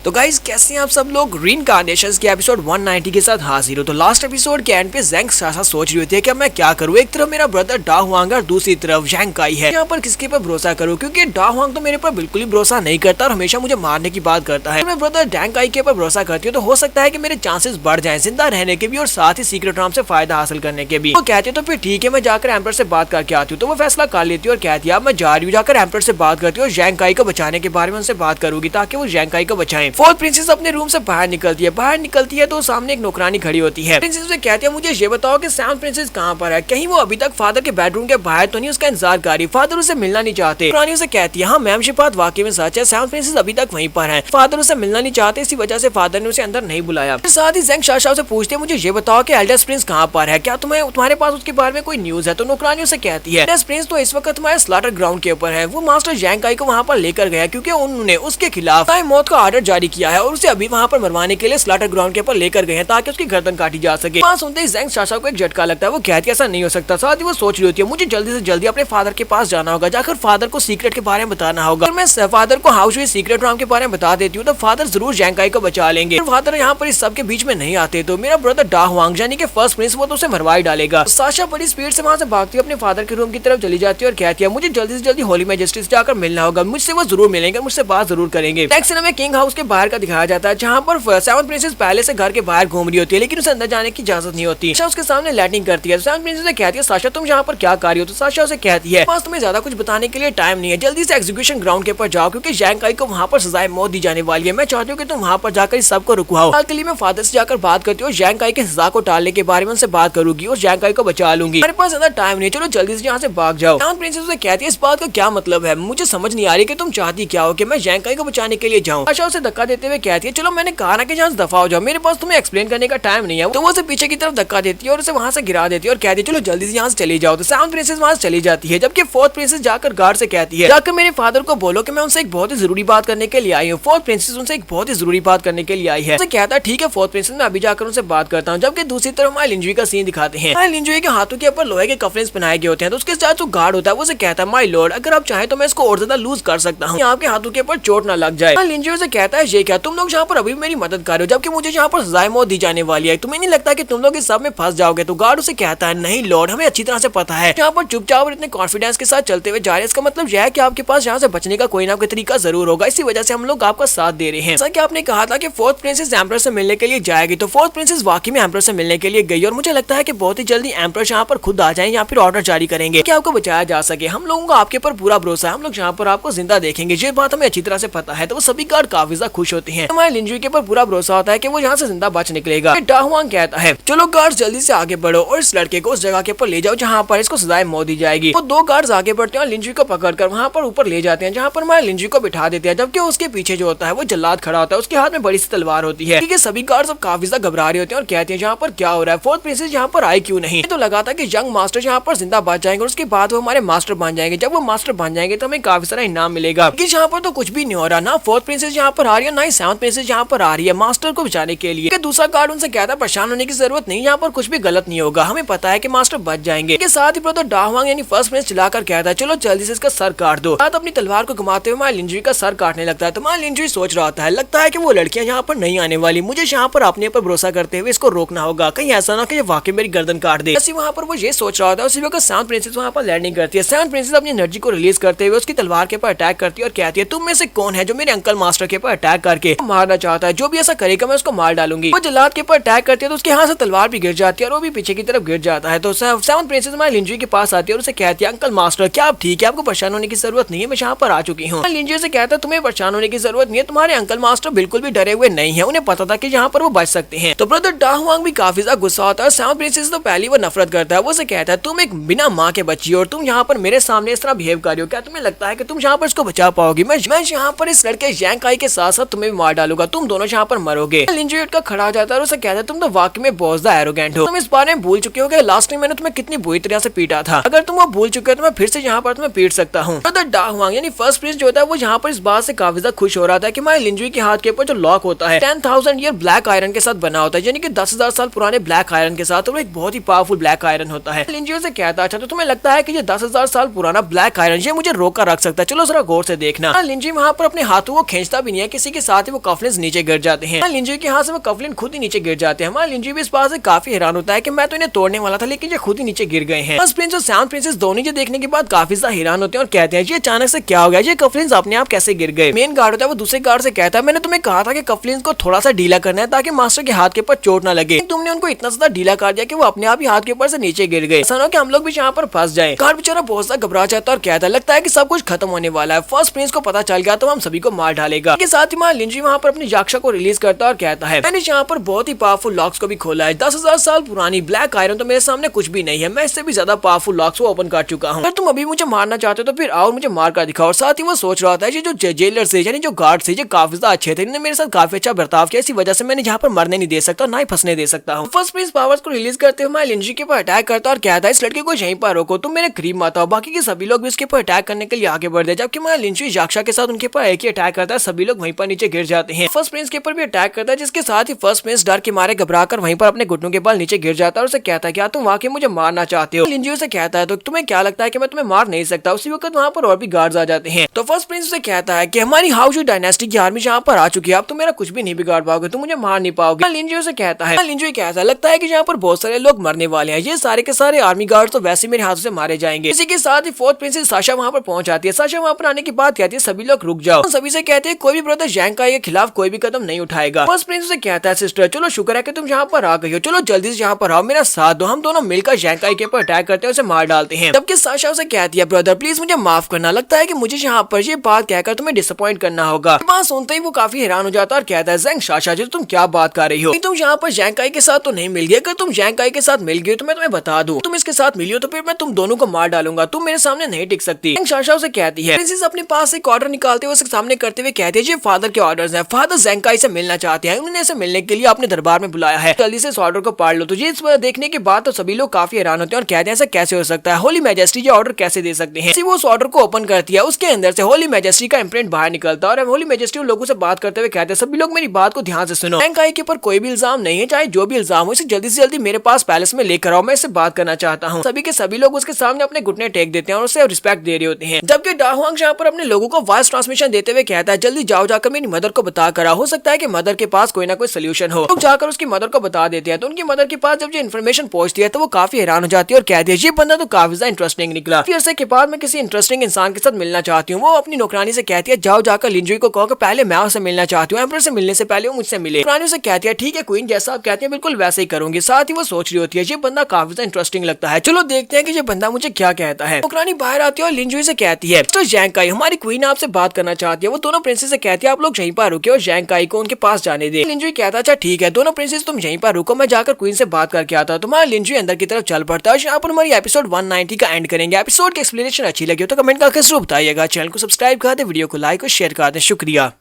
तो गाइस कैसे हैं आप सब लोग। रीइंकार्नेशंस के एपिसोड 190 के साथ हाजिर हो। तो लास्ट एपिसोड के एंड पे ज़ैंग साशा सोच रही होती है कि अब मैं क्या करूँ। एक तरफ मेरा ब्रदर डा हुआंग और दूसरी तरफ ज़ैंग काई है। यहाँ पर किसके पर भरोसा करूँ, क्योंकि डा हुआंग तो मेरे पर बिल्कुल ही भरोसा नहीं करता और हमेशा मुझे मारने की बात करता है। मैं ब्रदर ज़ैंग काई के पर भरोसा करती हूँ तो हो सकता है कि मेरे चांसेस बढ़ जाए जिंदा रहने के भी और साथ ही सीक्रेट राम से फायदा हासिल करने के भी। तो कहते तो फिर ठीक है, मैं जाकर एम्पर से बात करके आती हूँ। तो वो फैसला कर लेती है और कहती है अब मैं जा रही हूँ, जाकर एम्पर से बात करती हूँ और ज़ैंग काई को बचाने के बारे में उनसे बात करूंगी ताकि वो ज़ैंग काई को बचाएं। फोर्थ प्रिंसेस अपने रूम से बाहर निकलती है तो सामने एक नौकरानी खड़ी होती है। प्रिंसेस से कहती है मुझे ये बताओ कि सेवंथ प्रिंसेस कहाँ पर है, कहीं वो अभी तक फादर के बेडरूम के बाहर तो नहीं उसका इंतजार कर रही। फादर उसे मिलना नहीं चाहते। नौकरानी उसे कहती है हाँ मैम ये बात वाकई में सच है, सेवंथ प्रिंसेस अभी तक वहीं पर है, फादर उसे मिलना नहीं चाहते, इसी वजह से फादर ने उसे अंदर नहीं बुलाया। साथ ही ज़ैंग साशा से पूछते हैं मुझे ये बताओ कि एल्डर्स प्रिंस कहाँ पर है, क्या तुम्हारे पास उसके बारे में कोई न्यूज है। तो नौकरानी उसे कहती है एल्डर्स प्रिंस तो इस वक्त तुम्हारे स्लॉटर ग्राउंड के ऊपर है, वो मास्टर ज़ैंग काई को वहाँ पर लेकर गया क्योंकि उन्होंने उसके खिलाफ मौत का ऑर्डर जारी किया है और उसे अभी वहाँ पर मरवाने के लिए स्लॉटर ग्राउंड के ऊपर लेकर गए हैं ताकि उसकी गर्दन काटी जा सके। बात सुनते ही ज़ैंग साशा को एक झटका लगता है। वो कहती है ऐसा नहीं हो सकता। साथ ही वो सोच रही होती है मुझे जल्दी से जल्दी अपने फादर के पास जाना होगा, जाकर फादर को सीक्रेट के बारे में बताना होगा। मैं फादर को हाउस हुई सीक्रेट राम के बारे में बता देती हूँ तो फादर जरूर ज़ैंग काई को बचा लेंगे। फादर यहाँ पर इस सब के बीच में नहीं आते तो मेरा ब्रदर डा हुआंग यानी कि फर्स्ट प्रिंस वो तो उसे मरवा ही डालेगा। साशा बड़ी स्पीड से वहाँ से भागती है, अपने फादर के रूम की तरफ चली जाती है और कहती है मुझे जल्दी से जल्दी होली मैजेस्टी से जाकर मिलना होगा, मुझसे वो जरूर मिलेंगे, मुझसे बात जरूर करेंगे। नेक्स्ट सीन में किंग हाउस के बाहर का दिखाया जाता है जहाँ पर सेवंथ प्रिंसेस पहले से घर के बाहर घूम रही होती है लेकिन उसे अंदर जाने की इजाजत नहीं होती। साशा उसके सामने लैंडिंग करती है। सेवंथ प्रिंसेस से कहती है साशा तुम यहाँ पर क्या कर रही हो। तो साशा उसे कहती है बस तुम्हें ज्यादा कुछ बताने के लिए टाइम नहीं है, जल्दी से एग्जीक्यूशन ग्राउंड के ऊपर जाओ क्योंकि ज़ैंग काई को वहाँ पर सजाए मौत दी जाने वाली है। मैं चाहती हूँ कि तुम वहाँ पर जाकर इस सबको रुकवाओ। हाल के लिए मैं फादर से जाकर बात करती हूँ, ज़ैंग काई के सजा को टालने के बारे में उनसे बात करूंगी और ज़ैंग काई को बचा लूंगी। मेरे पास ज्यादा टाइम नहीं, चलो जल्दी से यहाँ से भाग जाओ। सेवंथ प्रिंसेस उसे कहती है इस बात का क्या मतलब है, मुझे समझ नहीं आ रही कि तुम चाहती क्या हो कि मैं ज़ैंग काई को बचाने के लिए जाऊँ। साशा उसे धक्का देते हुए कहती है चलो मैंने कहा ना कि यहाँ से दफा हो जाओ, मेरे पास तुम्हें एक्सप्लेन करने का टाइम नहीं है। तो वो उसे पीछे की तरफ धक्का देती है और उसे वहाँ से गिरा देती है और कहती है चलो जल्दी से यहाँ से चली जाओ। तो सेवंथ प्रिंसेस वहाँ से चली जाती है जबकि फोर्थ प्रिंसेस जाकर गार्ड से कहती है जाकर मेरे फादर को बोलो कि मैं उनसे एक बहुत ही जरूरी बात करने के लिए आई हूँ। फोर्थ प्रिंसेस उनसे एक बहुत ही जरूरी बात करने के लिए आई है। उसे कहता है ठीक है फोर्थ प्रिंसेस मैं अभी जाकर उनसे बात करता हूँ। जबकि दूसरी तरफ माई लिंजुई का सीन दिखाते हैं। माई लिंजुई के हाथों के ऊपर लोहे के कफलिंग्स पहनाए गए होते हैं तो उसके साथ जो गार्ड होता है वो उसे कहता है माई लॉर्ड अगर आप चाहें तो मैं इसको और ज्यादा लूज कर सकता हूँ, आपके हाथों के ऊपर चोट ना लग जाए। माई लिंजुई से कहता है ये क्या तुम लोग यहाँ पर अभी मेरी मदद कर रहे हो जबकि मुझे यहाँ पर सजाए मौत दी जाने वाली है, तुम्हें नहीं लगता कि तुम लोग इस सब में फंस जाओगे। तो गार्ड उसे कहता है नहीं लॉर्ड हमें अच्छी तरह से पता है, यहाँ पर चुपचाप और इतने कॉन्फिडेंस के साथ चलते हुए जा रहे हैं, इसका मतलब यह है कि आपके पास यहाँ से बचने का कोई ना कोई तरीका जरूर होगा, इसी वजह से हम लोग आपका साथ दे रहे हैं। जैसा कि आपने कहा था कि फोर्थ प्रिंसेस एम्परर से मिलने के लिए जाएगी तो फोर्थ प्रिंसेस वाकई में एम्परर से मिलने के लिए गई और मुझे लगता है कि बहुत ही जल्दी एम्परर यहाँ पर खुद आ जाए या फिर ऑर्डर जारी करेंगे कि आपको बचाया जा सके। हम लोगों का आपके ऊपर पूरा भरोसा है, हम लोग यहाँ पर आपको जिंदा देखेंगे, ये बात हमें अच्छी तरह से पता है। तो वो सभी गार्ड काफी ज्यादा खुश होते हैं। हमारे लिंजुई के ऊपर पूरा भरोसा होता है कि वो यहाँ से जिंदा बच निकलेगा। डा हुआंग कहता है चलो गार्ड जल्दी से आगे बढ़ो और इस लड़के को उस जगह के ऊपर ले जाओ जहाँ पर इसको सजाए मौत दी जाएगी। वो दो गार्ड्स आगे बढ़ते हैं और लिंजुई को पकड़कर वहाँ पर ऊपर ले जाते हैं जहाँ पर हमारे लिंजुई को बिठा देते हैं जबकि उसके पीछे जो होता है वो जल्लाद खड़ा होता है, उसके हाथ में बड़ी सी तलवार होती है। ठीक है सभी गार्ड्स अब काफी ज्यादा घबरा रहे होते हैं और कहते हैं यहाँ पर क्या हो रहा है, फोर्थ प्रिंसेस यहाँ पर आई क्यों नहीं। तो लगा था कि यंग मास्टर यहाँ पर जिंदा बच जाएंगे और उसके बाद वो हमारे मास्टर बन जाएंगे, जब वो मास्टर बन जाएंगे तो हमें काफी सारा इनाम मिलेगा। लेकिन यहाँ पर तो कुछ भी नहीं हो रहा, ना फोर्थ प्रिंसेस यहाँ पर आ रही है ना ही सेवंथ प्रिंसेस यहाँ पर आ रही है मास्टर को बचाने के लिए। दूसरा गार्ड उनसे कहता है परेशान होने की जरूरत नहीं, यहाँ पर कुछ भी गलत नहीं होगा, हमें पता है कि मास्टर बच जाएंगे। के साथ ही ब्रदर डा हुआंग यानी फर्स्ट प्रिंस चिल्लाकर कहता है चलो जल्दी से इसका सर काट दो। साथ अपनी तलवार को घुमाते हुए माई लिंजुई का सर काटने लगता है। तो माई लिंजुई सोच रहा होता है लगता है कि वो लड़कियां यहाँ पर नहीं आने वाली, मुझे यहाँ पर अपने पर भरोसा करते हुए इसको रोकना होगा, कहीं ऐसा ना कि ये वाकई मेरी गर्दन काट दे। ऐसे वहाँ पर वो ये सोच रहा होता है। उसी वक्त सेवंथ प्रिंसेस वहाँ पर लैंडिंग करती है। सेवंथ प्रिंसेस अपनी एनर्जी को रिलीज करते हुए उसकी तलवार के ऊपर अटैक करती है और कहती है तुम में से कौन है जो मेरे अंकल मास्टर के ऊपर अटैक करके मारना चाहता है, जो भी ऐसा करेगा मैं उसको मार डालूंगी। वो जल्लाद के ऊपर अटैक करती है तो उसके हाथ से तलवार भी गिर जाती है और वो भी पीछे की तरफ गिर जाता है। तो सेवंथ प्रिंसेस हमारे लिंजुई के पास आती है और उसे कहती है अंकल मास्टर क्या आप ठीक है, आपको परेशान होने की जरूरत नहीं है, मैं यहाँ पर आ चुकी हूँ। लिंजुई से कहता है तुम्हें परेशान होने की जरूरत नहीं है, तुम्हारे अंकल मास्टर बिल्कुल भी डरे हुए नहीं है, उन्हें पता था कि यहाँ पर वो बच सकते हैं। तो ब्रदर डा हुआंग भी काफी ज्यादा गुस्सा होता है। सेवंथ प्रिंसेस तो पहली वो नफरत करता है, वो उसे कहता है तुम एक बिना माँ के बच्ची हो और तुम यहाँ पर मेरे सामने इस तरह बिहेव कर रही हो, क्या तुम्हें लगता है कि तुम यहाँ पर इसको बचा पाओगी। मैं यहाँ पर इस लड़के ज़ैंग काई के साथ साथ तुम्हें भी मार डालूंगा, तुम दोनों यहाँ पर मरोगे। लिंजुई उठकर खड़ा हो जाता है और उसे कहता है तुम तो वाकई में बहुत ज्यादा एरोगेंट हो, तुम इस बारे में भूल चुके हो कि लास्ट टाइम मैंने तुम्हें कितनी बुरी तरह से पीटा था, अगर तुम वो भूल चुके हो तो मैं फिर से यहाँ पर तुम्हें पीट सकता हूँ। ब्रदर डा हुआंग यानी फर्स्ट प्रिंस जो होता है वो यहाँ पर इस बात से काफी ज्यादा खुश हो रहा था कि माई लिंजुई के हाथ के ऊपर जो लॉक होता है 10,000 ईयर ब्लैक आयरन के साथ बना होता है, यानी कि 10,000 साल पुराने ब्लैक आयरन के साथ, और एक बहुत ही पावरफुल ब्लैक आयरन होता है। लिंजुई से कहता अच्छा तो तुम्हें लगता है कि ये 10,000 साल पुराना ब्लैक आयरन ये मुझे रोका रख सकता है, चलो जरा गौर से देखना। लिंजुई वहाँ पर अपने हाथों को खींचता भी नहीं है, किसी के साथ ही वो कफलिन्स नीचे गिर जाते हैं। लिंजी के हाथ से वो कफलिन खुद ही नीचे गिर जाते हैं। हमारा लिंजी भी इस बात से काफी हैरान होता है कि मैं तो इन्हें तोड़ने वाला था लेकिन ये खुद ही नीचे गिर गए हैं। प्रिंस और साउंड प्रिंसेस दोनों ये देखने के बाद काफी ज्यादा हैरान होते हैं और कहते हैं ये अचानक से क्या हो गया, ये कफलिन्स अपने आप कैसे गिर गए। मेन गार्ड होता है वो दूसरे गार्ड से कहता है मैंने तुम्हें कहा था कि कफलिन्स को थोड़ा सा ढीला करना है ताकि मास्टर के हाथ के ऊपर चोट ना लगे, तुमने उनको इतना ज्यादा ढीला कर दिया कि वो अपने आप ही हाथ के ऊपर से नीचे गिर गए। ऐसा ना कि हम लोग भी यहाँ पर फंस जाए। गार्ड बेचारा बहुत ज्यादा घबरा जाता है और कहता लगता है कि सब कुछ खत्म होने वाला है, फर्स्ट प्रिंस को पता चल गया तो हम सभी को मार डालेगा। के साथ ही लिंजी वहाँ पर अपनी याक्षा को रिलीज करता है और कहता है मैंने यहाँ पर बहुत ही पावरफुल लॉक्स को भी खोला है, 10,000 साल पुरानी ब्लैक आयरन तो मेरे सामने कुछ भी नहीं है, मैं इससे भी ज्यादा पावरफुल लॉक्स को ओपन कर चुका हूँ। अगर तुम अभी मुझे मारना चाहते हो तो फिर आओ मुझे मार कर दिखाओ। और साथ ही वो सोच रहा था जो जेलर से यानी जो गार्ड से काफी ज्यादा अच्छे थे, इन्होंने मेरे साथ काफी अच्छा बर्ताव किया, इसी वजह से मैंने यहाँ पर मरने नहीं दे सकता ना ही फंसने दे सकता हूँ। फर्स्ट प्रिंस पावर्स को रिलीज करते हुए लिंजी के ऊपर अटैक करता और कहता है इस लड़के को यहीं पर रोको, तुम मेरे करीब मत आओ। बाकी के सभी लोग भी उसके ऊपर अटैक करने के लिए आगे बढ़ जाए, जबकि लिंजी याक्षा के साथ उनके ऊपर एक ही अटैक करता है, सभी लोग वहीं पर नीचे गिर जाते हैं। फर्स्ट प्रिंस के ऊपर भी अटैक करता है जिसके साथ ही फर्स्ट प्रिंस डर के मारे घबराकर वहीं पर अपने घुटनों के बल नीचे गिर जाता है और उसे कहता है क्या तुम वाकई मुझे मारना चाहते हो। लिंजी उसे कहता है तो तुम्हें क्या लगता है कि मैं तुम्हें मार नहीं सकता। उसी वक्त वहाँ पर और भी गार्ड्स आ जाते हैं। तो फर्स्ट प्रिंस उसे कहता है कि हमारी हाउस डायनेस्टी की आर्मी यहाँ पर आ चुकी है, अब तुम मेरा कुछ भी नहीं बिगाड़ पाओगे, तुम मुझे मार नहीं पाओगे। लिंजी उसे कहता है लिंजी कहता लगता है कि यहाँ पर बहुत सारे लोग मरने वाले हैं, ये सारे के सारे आर्मी गार्ड तो वैसे मेरे हाथों से मारे जाएंगे। इसी के साथ ही फोर्थ प्रिंसेस साशा वहाँ पर पहुंच जाती है। साशा वहाँ पर आने के बाद कहती है सभी लोग रुक जाओ, सभी से कहते हैं कोई भी ब्रदर जैंग काई के खिलाफ कोई भी कदम नहीं उठाएगा। फर्स्ट प्रिंस से कहता है सिस्टर चलो शुक्र है कि तुम यहाँ पर आ गई हो, चलो जल्दी से यहाँ पर आओ, मेरा साथ दो, हम दोनों मिलकर जैंग काई के ऊपर अटैक करते हैं, उसे मार डालते हैं। जबकि साशा उसे कहती है ब्रदर प्लीज मुझे माफ करना, लगता है कि मुझे यहाँ पर ये बात कहकर तुम्हें डिसअपॉइंट करना होगा। बात सुनते ही वो काफी हैरान हो जाता है और कहता है जैंग साशा जी तुम क्या बात कर रही हो, तुम यहाँ पर जैंग काई के साथ तो नहीं मिल गई, अगर तुम जैंग काई के साथ मिल गई तो मैं तुम्हें बता दूं, तुम इसके साथ मिली हो तो फिर मैं तुम दोनों को मार डालूंगा, तुम मेरे सामने नहीं टिक सकती। साशा उसे कहती है प्रिंसेस अपने पास एक ऑर्डर निकालते हुए उसके सामने करते हुए कहती है ये फादर के ऑर्डर्स हैं, फादर जैंग काई से मिलना चाहते हैं, उन्होंने इसे मिलने के लिए अपने दरबार में बुलाया है, जल्दी से इस ऑर्डर को पढ़ लो। तो ये देखने के बाद तो सभी लोग काफी हैरान होते हैं और कहते हैं ऐसा कैसे हो सकता है, होली मैजेस्टी ये ऑर्डर कैसे दे सकते हैं। वो उस ऑर्डर को ओपन करती है, उसके अंदर से होली मैजेस्टी का इम्प्रिंट बाहर निकलता है और होली मैजेस्टी उन लोगों से बात करते हुए कहते हैं सभी लोग मेरी बात को ध्यान से सुनो, जैंग काई के ऊपर कोई भी इल्जाम नहीं है, चाहे जो भी इल्जाम हो इसे जल्दी से जल्दी मेरे पास पैलेस में लेकर आओ, मैं इससे बात करना चाहता हूँ। सभी के सभी लोग उसके सामने अपने घुटने टेक देते हैं और उसे रिस्पेक्ट दे रहे होते हैं। जबकि डा हुआंग यहाँ पर अपने लोगों को वॉइस ट्रांसमिशन देते हुए कहता है जल्दी जाओ जाकर मेरी मदर को बता कर आओ, हो सकता है कि मदर के पास कोई ना कोई सोल्यूशन हो। तो जाकर उसकी मदर को बता देते हैं। तो उनकी मदर के पास जब ये इन्फॉर्मेशन पहुंचती है तो वो काफी हैरान हो जाती है और कहती है ये बंदा तो काफी ज्यादा इंटरेस्टिंग निकला, फिर अरसे के बाद मैं किसी इंटरेस्टिंग इंसान के साथ मिलना चाहती हूँ। वो अपनी नौकरानी से कहती है जाओ जाकर लिंजुई को कहो कि पहले मैं उससे मिलना चाहती हूँ, एम्परर से मिलने से पहले वो मुझसे मिले। नौकरानी से कहती है ठीक है क्वीन जैसा आप कहती है बिल्कुल वैसे ही करूंगी। साथ ही वो सोच रही होती है ये बंदा काफी ज्यादा इंटरेस्टिंग लगता है, चलो देखते हैं कि ये बंदा मुझे क्या कहता है। नौकरानी बाहर आती है और लिंजुई से कहती है तो जैंग काई हमारी क्वीन आपसे बात करना चाहती है। वो दोनों प्रिंसेस से कहती है आप लोग यहीं पर रुके और जैंग काई को उनके पास जाने दे। लिंजुई कहता अच्छा ठीक है दोनों प्रिंसेस तुम यहीं पर रुको, मैं जाकर क्वीन से बात करके आता हूं। तुम्हारा लिंजुई अंदर की तरफ चल पड़ता है। यहाँ पर हमारी एपिसोड 190 का एंड करेंगे। एपिसोड की एक्सप्लेनेशन अच्छी लगी हो तो कमेंट करके जरूर बताइएगा। चैनल को सब्सक्राइब कर दे, वीडियो को लाइक और शेयर कर दे। शुक्रिया।